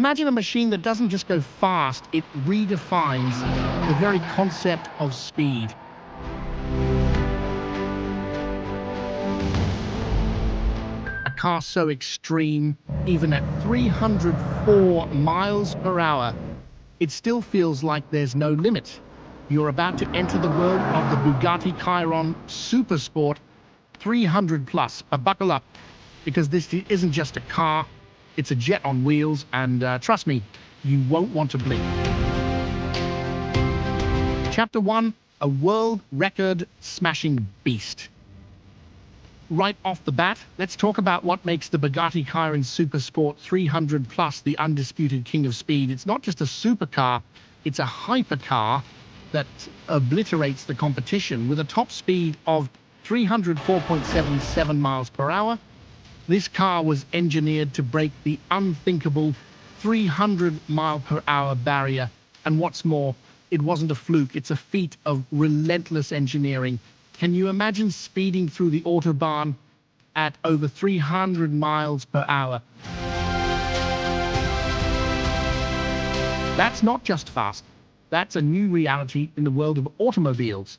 Imagine a machine that doesn't just go fast, it redefines the very concept of speed. A car so extreme, even at 304 miles per hour, it still feels like there's no limit. You're about to enter the world of the Bugatti Chiron Super Sport 300 plus. Buckle up, because this isn't just a car, it's a jet on wheels, and trust me, you won't want to blink. Chapter 1, a world record smashing beast. Right off the bat, let's talk about what makes the Bugatti Chiron Super Sport 300 plus the undisputed king of speed. It's not just a supercar, it's a hypercar that obliterates the competition with a top speed of 304.77 miles per hour. This car was engineered to break the unthinkable 300 mile per hour barrier. And what's more, it wasn't a fluke, it's a feat of relentless engineering. Can you imagine speeding through the Autobahn at over 300 miles per hour? That's not just fast, that's a new reality in the world of automobiles.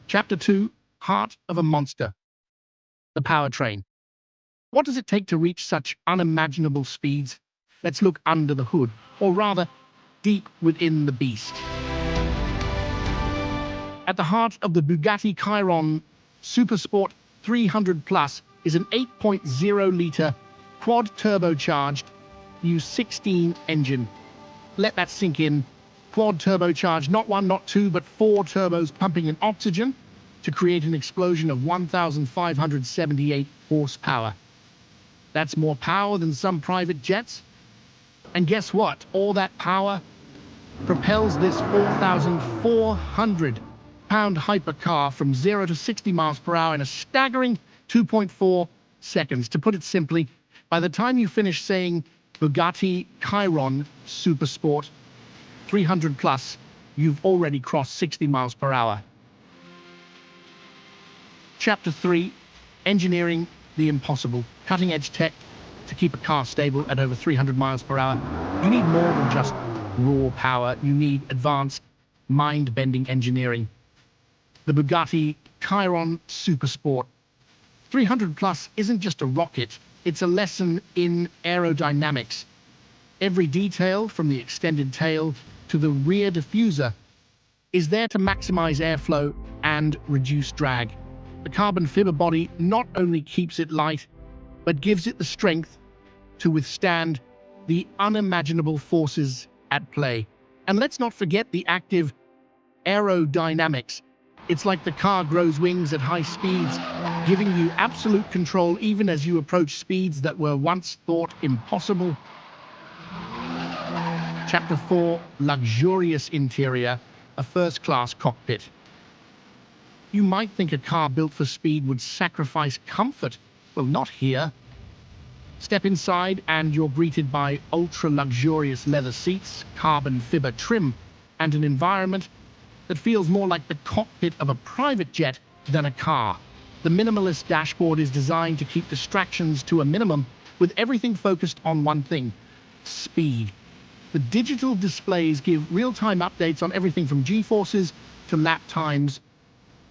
Chapter 2, Heart of a Monster. The powertrain. What does it take to reach such unimaginable speeds? Let's look under the hood, or rather, deep within the beast. At the heart of the Bugatti Chiron Super Sport 300 Plus is an 8.0-liter quad-turbocharged U16 engine. Let that sink in. Quad-turbocharged, not one, not two, but 4 turbos pumping in oxygen to create an explosion of 1,578 horsepower. That's more power than some private jets. And guess what? All that power propels this 4,400-pound hypercar from 0 to 60 miles per hour in a staggering 2.4 seconds. To put it simply, by the time you finish saying Bugatti Chiron Super Sport 300 plus, you've already crossed 60 miles per hour. Chapter 3, Engineering the Impossible. Cutting-edge tech to keep a car stable at over 300 miles per hour. You need more than just raw power. You need advanced, mind-bending engineering. The Bugatti Chiron Super Sport 300 plus isn't just a rocket. It's a lesson in aerodynamics. Every detail, from the extended tail to the rear diffuser, is there to maximize airflow and reduce drag. The carbon fiber body not only keeps it light, but gives it the strength to withstand the unimaginable forces at play. And let's not forget the active aerodynamics. It's like the car grows wings at high speeds, giving you absolute control even as you approach speeds that were once thought impossible. Chapter 4, Luxurious Interior, a first-class cockpit. You might think a car built for speed would sacrifice comfort. Well, not here. Step inside and you're greeted by ultra-luxurious leather seats, carbon fiber trim, and an environment that feels more like the cockpit of a private jet than a car. The minimalist dashboard is designed to keep distractions to a minimum, with everything focused on one thing: speed. The digital displays give real-time updates on everything from G-forces to lap times.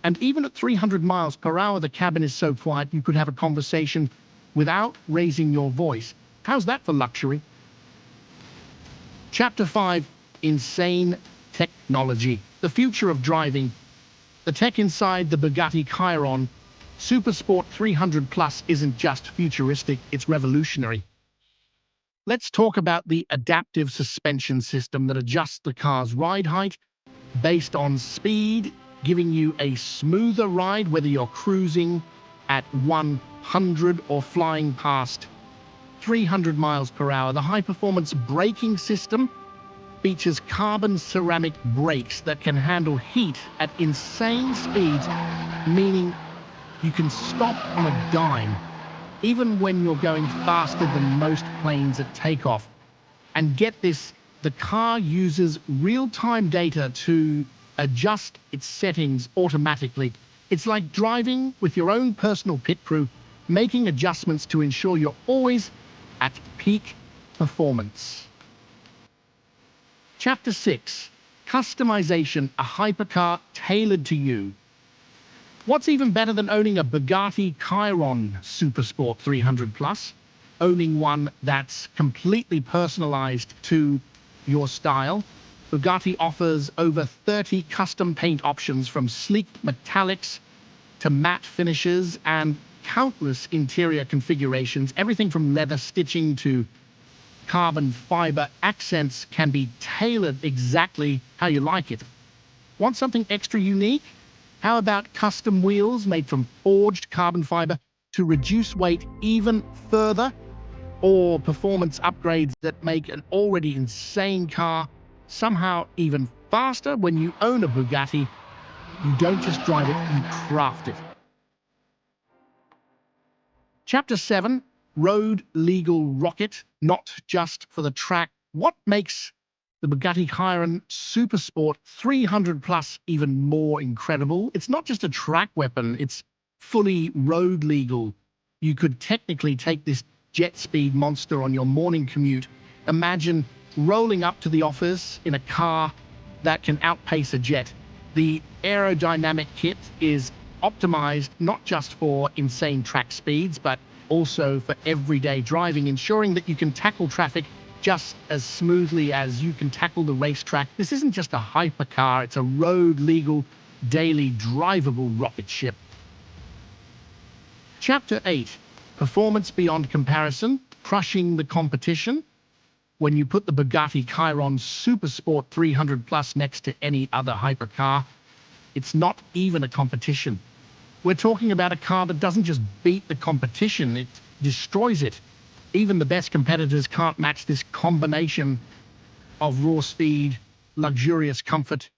And even at 300 miles per hour, the cabin is so quiet you could have a conversation without raising your voice. How's that for luxury? Chapter 5, Insane Technology. The future of driving. The tech inside the Bugatti Chiron Super Sport 300 Plus isn't just futuristic, it's revolutionary. Let's talk about the adaptive suspension system that adjusts the car's ride height based on speed, giving you a smoother ride whether you're cruising at 100 or flying past 300 miles per hour. The high-performance braking system features carbon ceramic brakes that can handle heat at insane speeds, meaning you can stop on a dime, even when you're going faster than most planes at takeoff. And get this, the car uses real-time data to adjust its settings automatically. It's like driving with your own personal pit crew, making adjustments to ensure you're always at peak performance. Chapter 6. Customization, a hypercar tailored to you. What's even better than owning a Bugatti Chiron Super Sport 300 Plus? Owning one that's completely personalized to your style. Bugatti offers over 30 custom paint options, from sleek metallics to matte finishes, and countless interior configurations. Everything from leather stitching to carbon fiber accents can be tailored exactly how you like it. Want something extra unique? How about custom wheels made from forged carbon fiber to reduce weight even further? Or performance upgrades that make an already insane car somehow even faster? When you own a Bugatti, you don't just drive it, you craft it. Chapter 7. Road Legal Rocket, not just for the track. What makes the Bugatti Chiron Super Sport 300 Plus even more incredible? It's not just a track weapon, it's fully road legal. You could technically take this jet speed monster on your morning commute. Imagine rolling up to the office in a car that can outpace a jet. The aerodynamic kit is optimized not just for insane track speeds, but also for everyday driving, ensuring that you can tackle traffic just as smoothly as you can tackle the racetrack. This isn't just a hypercar, it's a road-legal, daily drivable rocket ship. Chapter 8. Performance beyond comparison, crushing the competition. When you put the Bugatti Chiron Super Sport 300 Plus next to any other hypercar, it's not even a competition. We're talking about a car that doesn't just beat the competition, it destroys it. Even the best competitors can't match this combination of raw speed, luxurious comfort,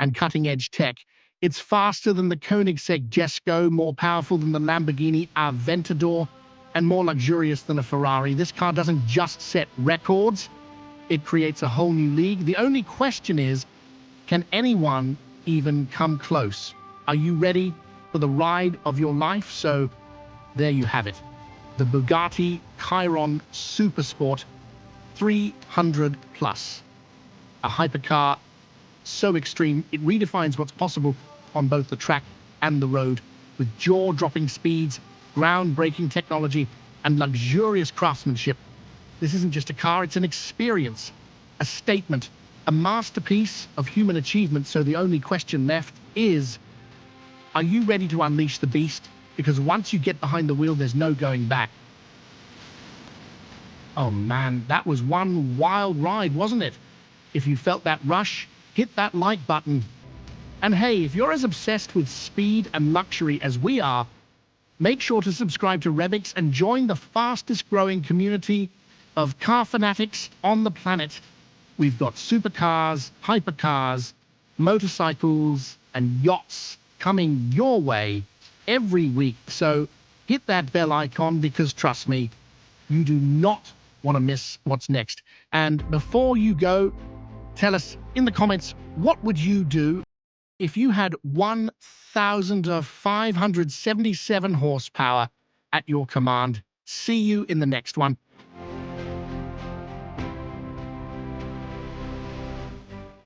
and cutting-edge tech. It's faster than the Koenigsegg Jesko, more powerful than the Lamborghini Aventador, and more luxurious than a Ferrari. This car doesn't just set records, it creates a whole new league. The only question is, can anyone even come close? Are you ready for the ride of your life? So there you have it. The Bugatti Chiron Super Sport 300 Plus. A hypercar so extreme, it redefines what's possible on both the track and the road, with jaw-dropping speeds, groundbreaking technology, and luxurious craftsmanship. This isn't just a car, it's an experience, a statement, a masterpiece of human achievement. So the only question left is, are you ready to unleash the beast? Because once you get behind the wheel, there's no going back. Oh man, that was one wild ride, wasn't it? If you felt that rush, hit that like button. And hey, if you're as obsessed with speed and luxury as we are, make sure to subscribe to Revix and join the fastest growing community of car fanatics on the planet. We've got supercars, hypercars, motorcycles, and yachts coming your way every week. So hit that bell icon, because trust me, you do not want to miss what's next. And before you go, tell us in the comments, what would you do if you had 1,577 horsepower at your command? See you in the next one.